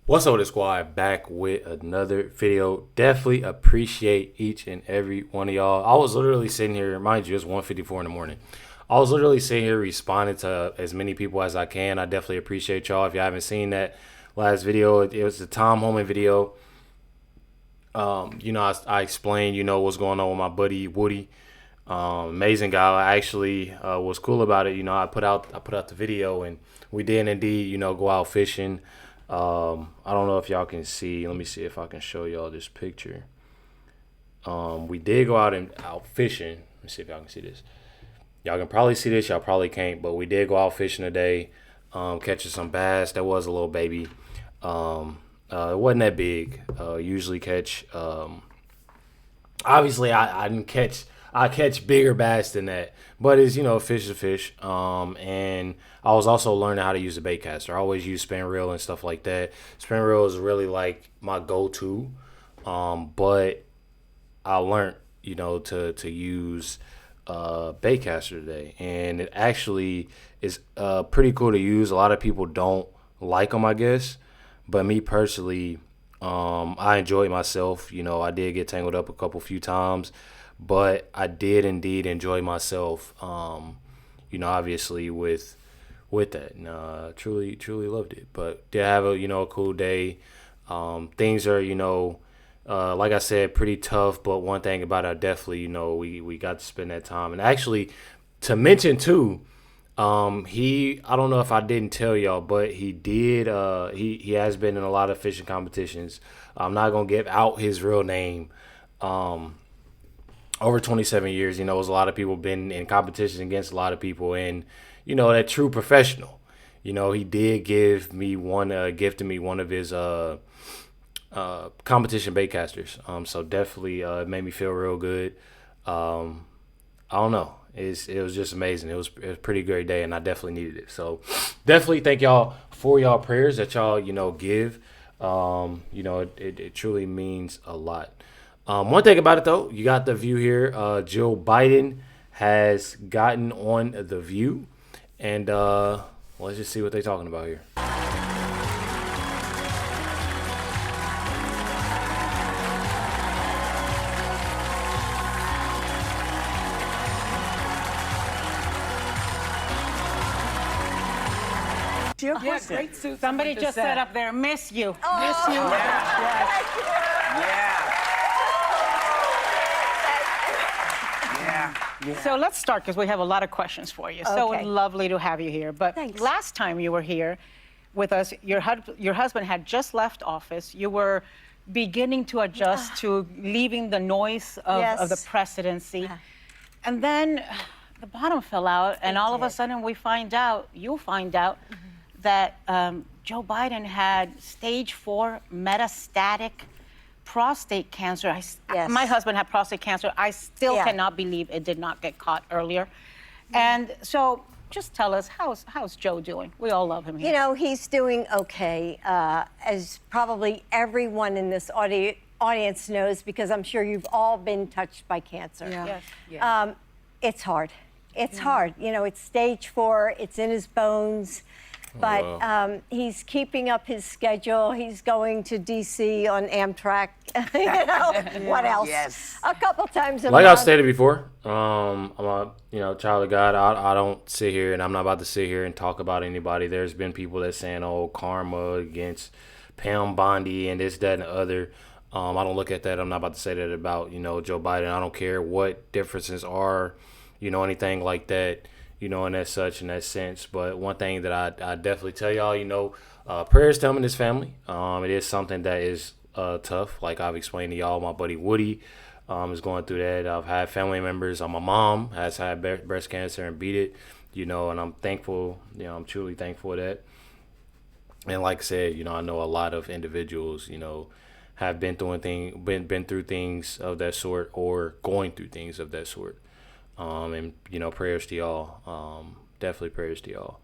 What's up with the squad? Back with another video. Definitely appreciate each and every one of y'all. I was literally sitting here, mind you, it's 1:54 in the morning. I was literally sitting here responding to as many people as I can. I definitely appreciate y'all. If you haven't seen that last video, it was the Tom Holman video. I explained, what's going on with my buddy Woody. Amazing guy. I actually was cool about it. I put out the video, and we did indeed, go out fishing. I don't know if y'all can see. Let me see if I can show y'all this picture. We did go out fishing. Let me see if y'all can see this. Y'all can probably see this. Y'all probably can't, but we did go out fishing today, catching some bass. That was a little baby. It wasn't that big. Usually catch. Obviously, I didn't catch. I catch bigger bass than that, but it's fish is a fish. And I was also learning how to use a bait caster. I always use spin reel and stuff like that. Spin reel is really like my go-to, but I learned to use bait caster today, and it actually is pretty cool to use. A lot of people don't like them, I guess, but me personally, I enjoy it myself. I did get tangled up a few times, but I did indeed enjoy myself. Obviously with that, and truly loved it. But did have a cool day. Things are like I said, pretty tough. But one thing about it, definitely we got to spend that time. And actually, to mention too, I don't know if I didn't tell y'all, but he did. He has been in a lot of fishing competitions. I'm not gonna give out his real name. Over 27 years, there's a lot of people been in competitions against a lot of people, and that true professional. He did gifted me one of his competition bait casters. So definitely it made me feel real good. I don't know. It was just amazing. It was a pretty great day, and I definitely needed it. So definitely thank y'all for y'all prayers that y'all give. It truly means a lot. One thing about it though, you got the View here. Joe Biden has gotten on the View, and let's just see what they're talking about here. Yeah, great suit. Somebody just said up there, miss you. Oh. Miss you. Yeah. So let's start, because we have a lot of questions for you. So lovely to have you here. But Thanks. Last time you were here with us, your husband had just left office. You were beginning to adjust to leaving the noise of the presidency. And then the bottom fell out, and all of a sudden you find out that Joe Biden had stage 4 metastatic prostate cancer. My husband had prostate cancer. I still cannot believe it did not get caught earlier. And so just tell us, how's Joe doing? We all love him here. He's doing okay, as probably everyone in this audience knows, because I'm sure you've all been touched by cancer. Yes. It's hard. It's hard. It's stage 4. It's in his bones. But he's keeping up his schedule. He's going to D.C. on Amtrak. What else? Yes. A couple times a Like month. I stated before, I'm a child of God. I don't sit here, and I'm not about to sit here and talk about anybody. There's been people that saying, karma against Pam Bondi and this, that, and the other. I don't look at that. I'm not about to say that about Joe Biden. I don't care what differences are, anything like that. In that sense. But one thing that I definitely tell y'all, prayers to him and his family. It is something that is tough. Like I've explained to y'all, my buddy Woody is going through that. I've had family members. My mom has had breast cancer and beat it, and I'm thankful. I'm truly thankful for that. And like I said, I know a lot of individuals, have been through things of that sort, or going through things of that sort. And prayers to y'all. Definitely prayers to y'all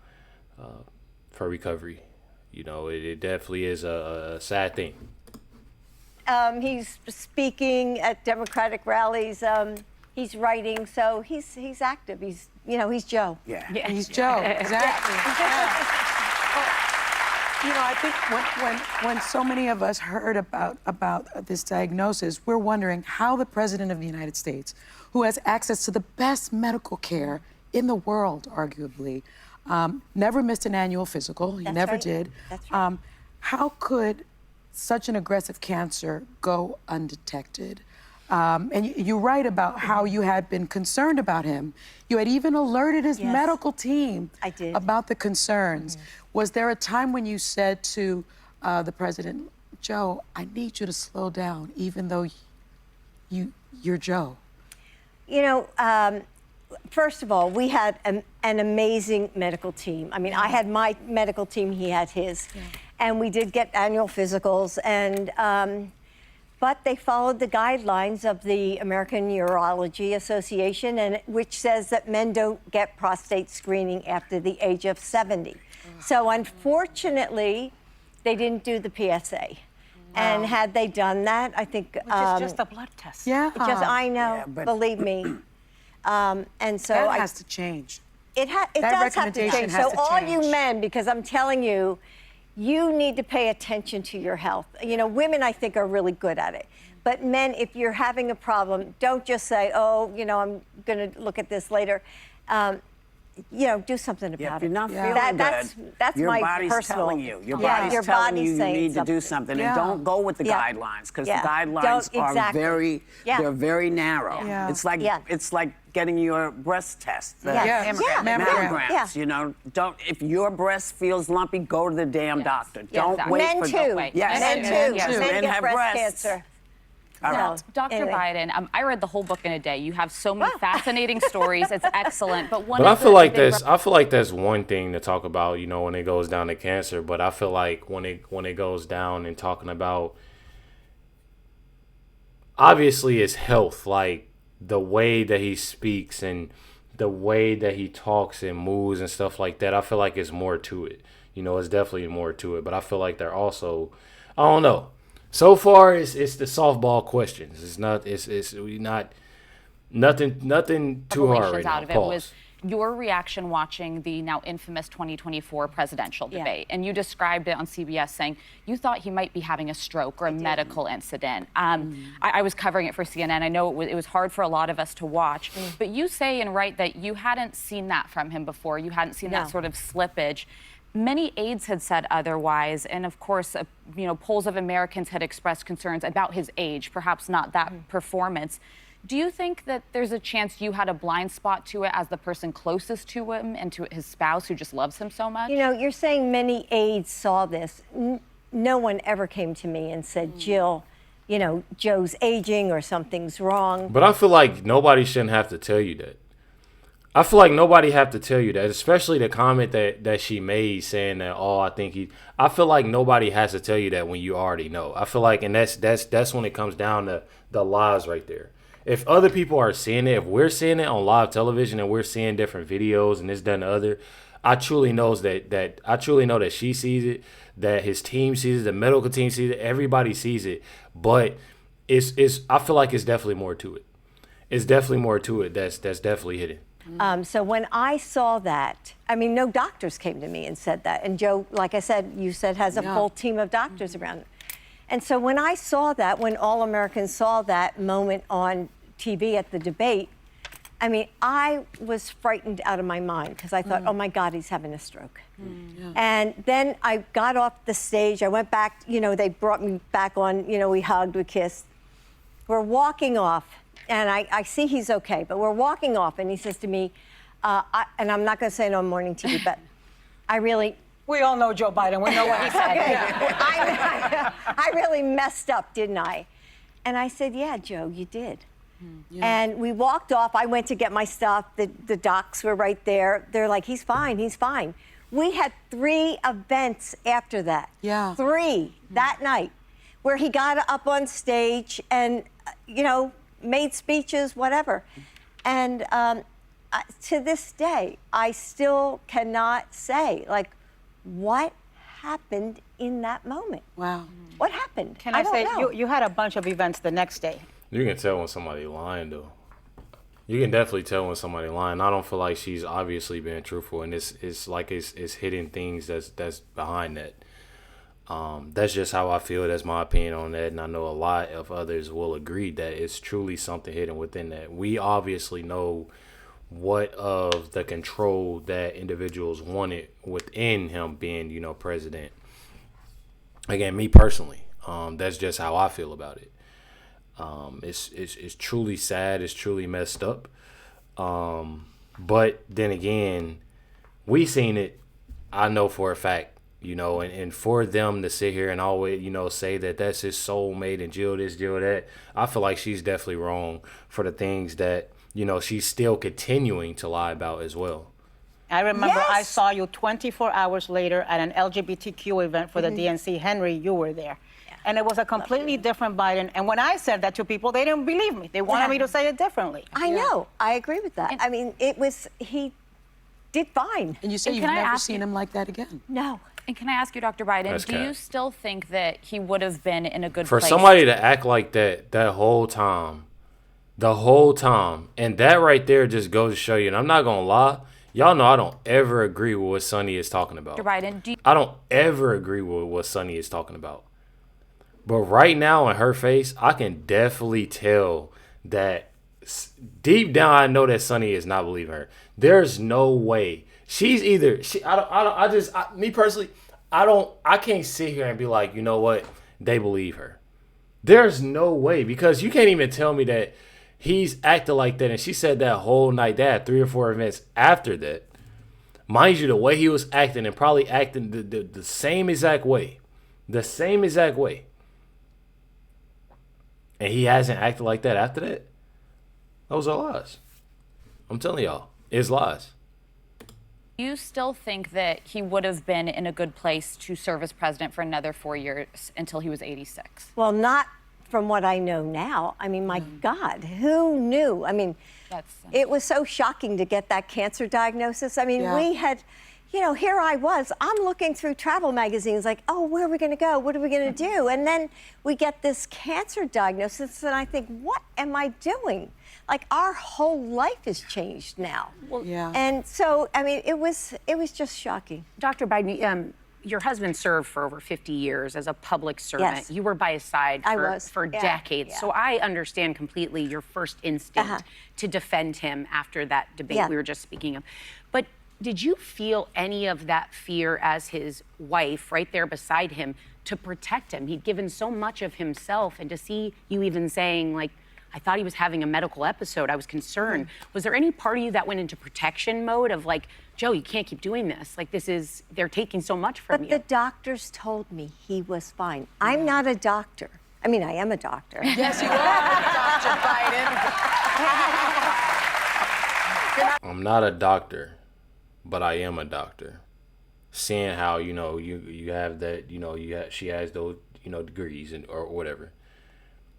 for recovery. It definitely is a sad thing. He's speaking at Democratic rallies. He's writing, so he's active. He's Joe. Yeah. Yeah. He's Joe. Exactly. I think when so many of us heard about this diagnosis, we're wondering how the President of the United States, who has access to the best medical care in the world, arguably, never missed an annual physical. He never did. That's right. How could such an aggressive cancer go undetected? And you write about how you had been concerned about him. You had even alerted his medical team about the concerns. Was there a time when you said to the president, Joe, I need you to slow down, even though you're Joe? First of all, we had an amazing medical team. I mean, I had my medical team, he had his. Yeah. And we did get annual physicals, but they followed the guidelines of the American Urology Association, which says that men don't get prostate screening after the age of 70. So unfortunately, they didn't do the PSA. Wow. And had they done that, I think... Which is just a blood test. Yeah. I know, believe me. And so that has to change. It does have to change. So all you men, because I'm telling you, you need to pay attention to your health. Women, I think, are really good at it. But men, if you're having a problem, don't just say, oh, I'm going to look at this later. Do something about If you're not feeling that's your my body's personal. telling you. Your body's telling you need to do something. And don't go with the guidelines, because the guidelines are they're very narrow. Yeah. It's like getting your breast test. Mammograms. Don't, if your breast feels lumpy, go to the damn doctor. Don't wait Men for too. Yes. Men too. Yes. Men have breast breasts. cancer. Dr. Biden, I read the whole book in a day. You have so many fascinating stories. It's excellent. But I feel like that's one thing to talk about, when it goes down to cancer. But I feel like when it goes down and talking about, obviously, it's health, like the way that he speaks and the way that he talks and moves and stuff like that. I feel like it's more to it. It's definitely more to it. But I feel like they're also, I don't know. So far, it's the softball questions. It's not nothing too hard right now. Out of it was your reaction watching the now infamous 2024 presidential debate, and you described it on CBS saying you thought he might be having a stroke or a medical incident. I was covering it for CNN. I know it was hard for a lot of us to watch, but you say and write that you hadn't seen that from him before. You hadn't seen that sort of slippage. Many aides had said otherwise, and of course, polls of Americans had expressed concerns about his age, perhaps not that performance. Do you think that there's a chance you had a blind spot to it as the person closest to him and to his spouse who just loves him so much? You're saying many aides saw this. No one ever came to me and said, Jill, Joe's aging or something's wrong. But I feel like nobody shouldn't have to tell you that. I feel like nobody have to tell you that, especially the comment that she made saying that, I feel like nobody has to tell you that when you already know. I feel like, and that's when it comes down to the lies right there. If other people are seeing it, if we're seeing it on live television and we're seeing different videos and this, that, and the other, I truly know that she sees it, that his team sees it, the medical team sees it, everybody sees it. But I feel like it's definitely more to it. It's definitely more to it that's definitely hidden. So when I saw that, no doctors came to me and said that. And Joe, like I said, you said has a full team of doctors around him. And so when I saw that, when all Americans saw that moment on TV at the debate, I was frightened out of my mind because I thought, oh my God, he's having a stroke. And then I got off the stage. I went back, they brought me back on, we hugged, we kissed. We're walking off. And I see he's okay, but we're walking off, and he says to me, and I'm not going to say it on morning TV, but We all know Joe Biden. We know what he said. I really messed up, didn't I? And I said, yeah, Joe, you did. And we walked off. I went to get my stuff. The docs were right there. They're like, he's fine, he's fine. We had 3 events after that. 3 that night, where he got up on stage and, made speeches, whatever. And to this day, I still cannot say, what happened in that moment? Wow. What happened? Can I say, know. you had a bunch of events the next day. You can tell when somebody's lying, though. You can definitely tell when somebody's lying. I don't feel like she's obviously being truthful, and it's hidden things that's behind that. That's just how I feel. That's my opinion on that. And I know a lot of others will agree that it's truly something hidden within that. We obviously know what of the control that individuals wanted within him being, president. Again, me personally, that's just how I feel about it. It's truly sad. It's truly messed up. But then again, we seen it. I know for a fact, and for them to sit here and always, say that that's his soulmate and Jill this, Jill that, I feel like she's definitely wrong for the things that, she's still continuing to lie about as well. I remember I saw you 24 hours later at an LGBTQ event for the DNC. Henry, you were there. Yeah. And it was a completely different Biden. And when I said that to people, they didn't believe me. They wanted me to say it differently. I know. I agree with that. I mean, he did fine. And you say you've never seen him like that again. No. And can I ask you, Dr. Biden, do you still think that he would have been in a good place? For somebody to act like that whole time, and that right there just goes to show you, and I'm not going to lie, y'all know I don't ever agree with what Sonny is talking about. Dr. Biden, I don't ever agree with what Sonny is talking about. But right now in her face, I can definitely tell that deep down I know that Sonny is not believing her. There's no way. She's either me personally, I can't sit here and be like, you know what, they believe her. There's no way, because you can't even tell me that he's acting like that. And she said that whole night, they had 3 or 4 events after that. Mind you, the way he was acting and probably acting the same exact way. The same exact way. And he hasn't acted like that after that. Those are lies. I'm telling y'all, it's lies. Do you still think that he would have been in a good place to serve as president for another 4 years until he was 86? Well, not from what I know now. I mean, my God, who knew? I mean, it was so shocking to get that cancer diagnosis. I mean, we had, here I was. I'm looking through travel magazines like, oh, where are we going to go? What are we going to do? And then we get this cancer diagnosis, and I think, what am I doing? Like, our whole life has changed now. Well, and so, I mean, it was just shocking. Dr. Biden, your husband served for over 50 years as a public servant. Yes. You were by his side for decades. Yeah. So I understand completely your first instinct to defend him after that debate we were just speaking of. But did you feel any of that fear as his wife right there beside him to protect him? He'd given so much of himself, and to see you even saying, like, I thought he was having a medical episode, I was concerned. Was there any part of you that went into protection mode of like, Joe, you can't keep doing this. Like, they're taking so much from you. But the doctors told me he was fine. I'm not a doctor. I mean, I am a doctor. Yes, you are, Dr. Biden. I'm not a doctor, but I am a doctor. Seeing how, you have that, she has those, degrees or whatever.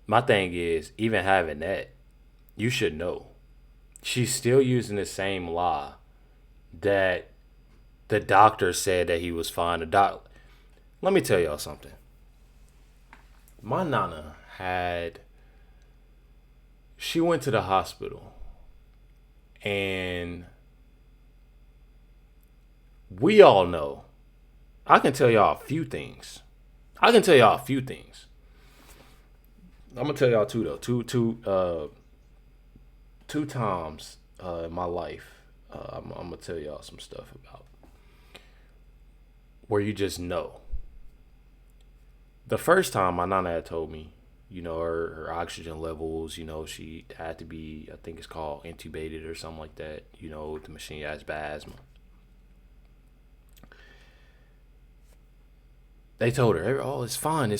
My thing is, even having that, you should know. She's still using the same lie that the doctor said that he was fine. Let me tell y'all something. My nana she went to the hospital, and we all know. I can tell y'all a few things. I'm gonna tell y'all two though. Two times in my life, I'm gonna tell y'all some stuff about where you just know. The first time my nana had told me, her oxygen levels, she had to be, I think it's called intubated or something like that. The machine has asthma. They told her, oh, it's fine.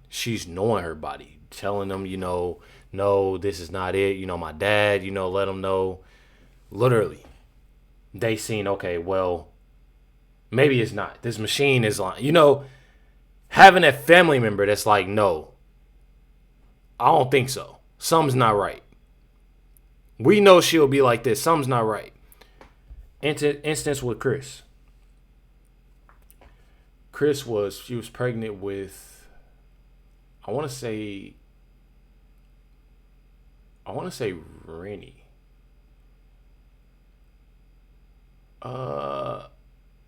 She's knowing her body, telling them, no, this is not it. My dad, let them know. Literally, they seen, okay, well, maybe it's not. This machine is lying. Having a family member that's like, no, I don't think so. Something's not right. We know she'll be like this. Something's not right. Instance with Chris. She was pregnant with, I want to say Rennie. I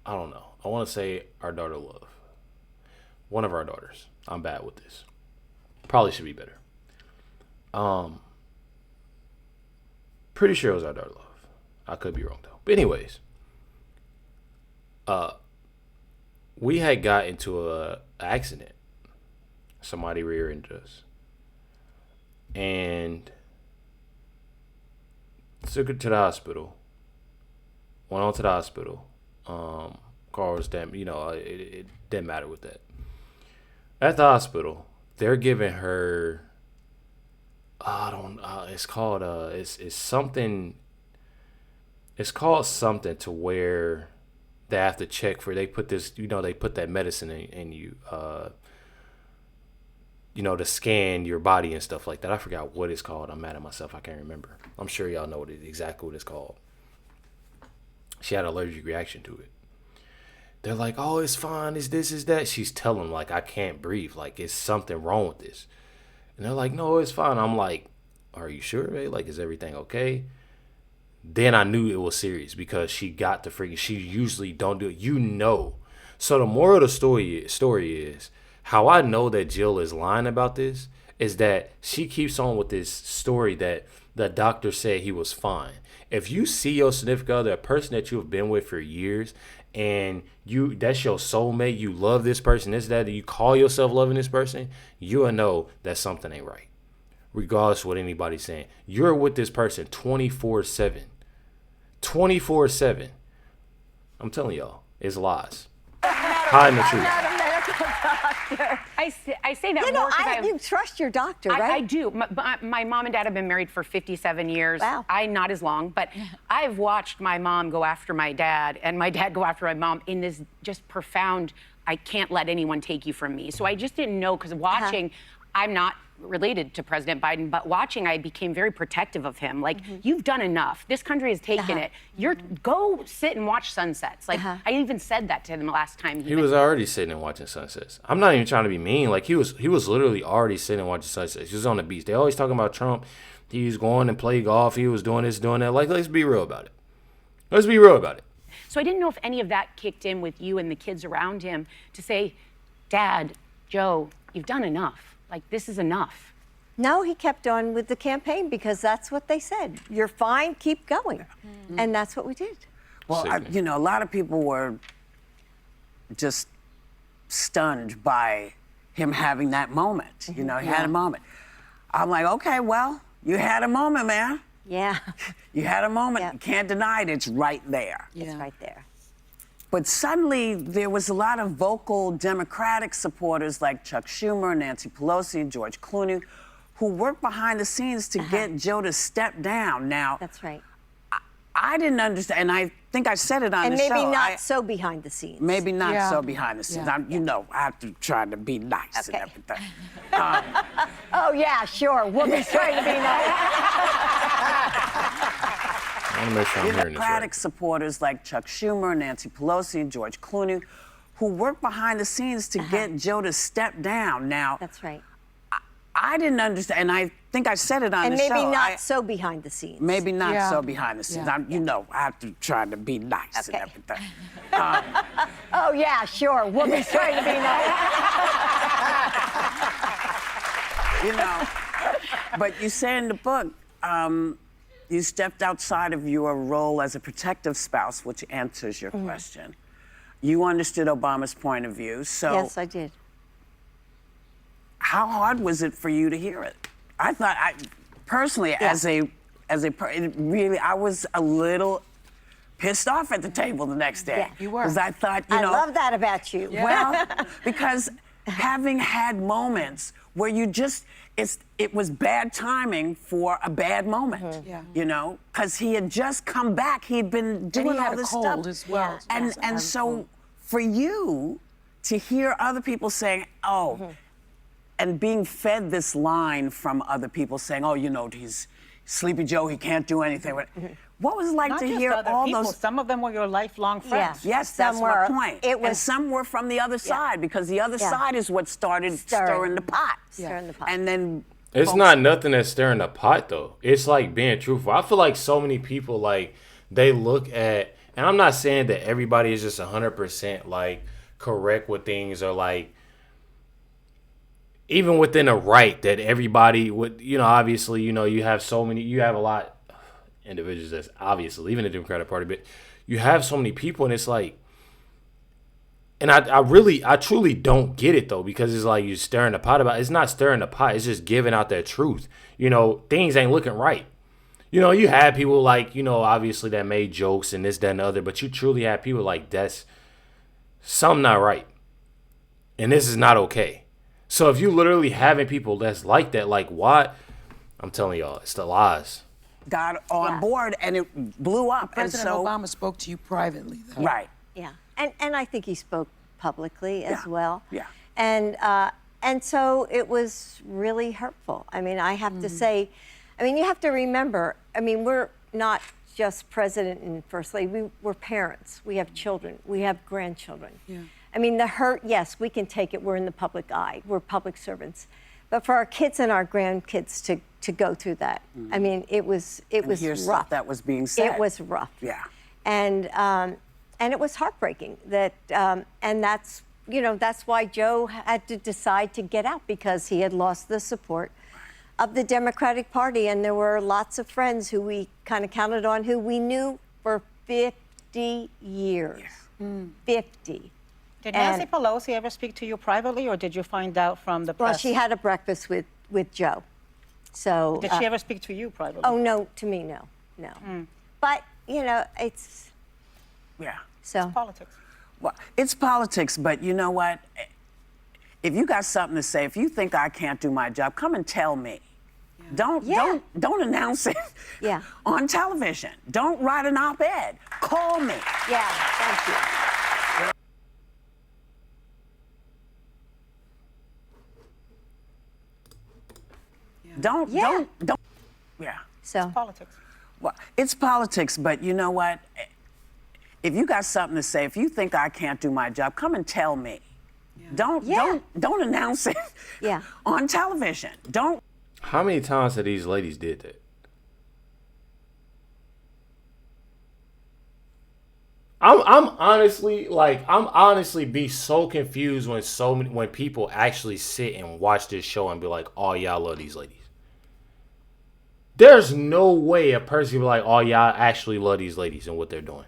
don't know. I want to say our daughter Love. One of our daughters. I'm bad with this. Probably should be better. Pretty sure it was our daughter Love. I could be wrong though. But anyways, we had got into a accident. Somebody rear-ended us. And took her to the hospital. Went on to the hospital. Car was damn, it didn't matter with that. At the hospital, they're giving her, it's called, it's something, it's called something to where they have to check for, they put this, they put that medicine in you, to scan your body and stuff like that. I forgot what it's called. I'm mad at myself. I can't remember. I'm sure y'all know exactly what it's called. She had an allergic reaction to it. They're like, oh, it's fine. It's this, it's that. She's telling them, like, I can't breathe. Like, it's something wrong with this. And they're like, no, it's fine. I'm like, are you sure, babe? Like, is everything okay? Then I knew it was serious because she got the freaking, she usually don't do it. So the moral of the story is, how I know that Jill is lying about this is that she keeps on with this story that the doctor said he was fine. If you see your significant other, a person that you have been with for years, and that's your soulmate, you love this person, you call yourself loving this person, you'll know that something ain't right. Regardless of what anybody's saying. You're with this person 24/7. 24/7. I'm telling y'all, it's lies. Hiding the truth. I say that more because you trust your doctor, right? I do. My mom and dad have been married for 57 years. Wow. Not as long, but I've watched my mom go after my dad and my dad go after my mom in this just profound, I can't let anyone take you from me. So I just didn't know, because watching, I'm not related to President Biden, but watching, I became very protective of him. Like, you've done enough. This country has taken it. Go sit and watch sunsets. Like, I even said that to him last time. He was already sitting and watching sunsets. I'm not even trying to be mean. Like, he was literally already sitting and watching sunsets. He was on the beach. They always talking about Trump. He was going and play golf. He was doing this, doing that. Like, let's be real about it. Let's be real about it. So I didn't know if any of that kicked in with you and the kids around him to say, Dad, Joe, you've done enough. Like, this is enough. No, he kept on with the campaign because that's what they said. You're fine, keep going. And that's what we did. Well, a lot of people were just stunned by him having that moment. He had a moment. I'm like, okay, well, you had a moment, man. Yeah. You had a moment. You can't deny it. It's right there. It's right there. But suddenly, there was a lot of vocal Democratic supporters like Chuck Schumer, Nancy Pelosi, George Clooney, who worked behind the scenes to get Joe to step down. Now, that's right. I didn't understand, and I think I said it on the show. And maybe not so behind the scenes. Maybe not so behind the scenes. I have to try to be nice and everything. Oh, yeah, sure. Whoopi's trying to be nice. I want to make sure I'm hearing this right. Democratic supporters like Chuck Schumer, Nancy Pelosi, George Clooney, who worked behind the scenes to get Joe to step down. Now, that's right. I didn't understand, and I think I said it on the show. And maybe not so behind the scenes. Maybe not so behind the scenes. I have to try to be nice and everything. Oh, yeah, sure. Whoopi's trying to be nice. But you say in the book, you stepped outside of your role as a protective spouse, which answers your question. You understood Obama's point of view, so... Yes, I did. How hard was it for you to hear it? I thought, personally, I was a little pissed off at the table the next day. Yeah, you were. Because I thought, I love that about you. Well, because having had moments where it was bad timing for a bad moment. Because he had just come back. He'd been doing all this stuff. As well. And so for you to hear other people saying, and being fed this line from other people saying, he's Sleepy Joe, he can't do anything. What was it like to hear all those? Some of them were your lifelong friends. Yes, that's my point. And some were from the other side, because the other side is what started stirring the pot. Stirring the pot. And then it's not nothing that's stirring the pot, though. It's like being truthful. I feel like so many people, like, they look at, and I'm not saying that everybody is just 100% like correct with things, or like, even within a right that everybody would, obviously, you have a lot of individuals that's obviously leaving the Democratic Party, but you have so many people, and it's like, and I truly don't get it though, because it's like you're stirring the pot about. It's not stirring the pot. It's just giving out that truth. Things ain't looking right. You had people like, obviously that made jokes and this, that, and the other, but you truly had people like, that's something not right. And this is not okay. So if you literally having people that's like that, like what? I'm telling y'all, it's the lies. Got on board and it blew up. President Obama spoke to you privately, though. Right. Yeah. And I think he spoke publicly as well. Yeah. And so it was really hurtful. I mean, I have to say, you have to remember, we're not just president and first lady. We're parents. We have children. We have grandchildren. Yeah. The hurt, yes, we can take it. We're in the public eye. We're public servants. But for our kids and our grandkids to go through that, it was rough. That was being said. It was rough. Yeah. And it was heartbreaking that, and that's why Joe had to decide to get out, because he had lost the support of the Democratic Party. And there were lots of friends who we kind of counted on, who we knew for 50 years. 50. Did Nancy Pelosi ever speak to you privately, or did you find out from the press? Well, she had a breakfast with Joe. So did she ever speak to you privately? Oh, no, to me, no. But, it's... Yeah. So. It's politics. Well, it's politics, but you know what? If you got something to say, if you think I can't do my job, come and tell me. Yeah. Don't announce it on television. Don't write an op-ed. Call me. Yeah, thank you. Don't. Yeah. So. It's politics. Well, it's politics, but you know what? If you got something to say, if you think I can't do my job, come and tell me. Don't announce it on television. Don't. How many times have these ladies did that? I'm honestly be so confused when people actually sit and watch this show and be like, oh, y'all love these ladies. There's no way a person can be like, oh, y'all actually love these ladies and what they're doing.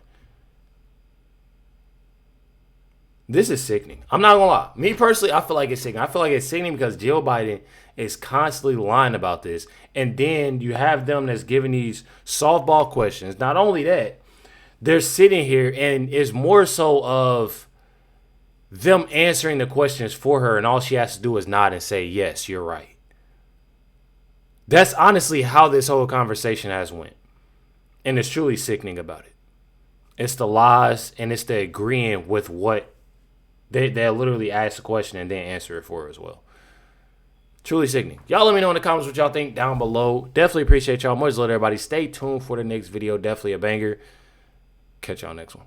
This is sickening. I'm not gonna lie. Me personally, I feel like it's sickening. I feel like it's sickening because Joe Biden is constantly lying about this. And then you have them that's giving these softball questions. Not only that, they're sitting here and it's more so of them answering the questions for her, and all she has to do is nod and say, yes, you're right. That's honestly how this whole conversation has went. And it's truly sickening about it. It's the lies and it's the agreeing with what they literally ask the question and then answer it for her as well. Truly sickening. Y'all let me know in the comments what y'all think down below. Definitely appreciate y'all. Much love, everybody. Stay tuned for the next video. Definitely a banger. Catch y'all next one.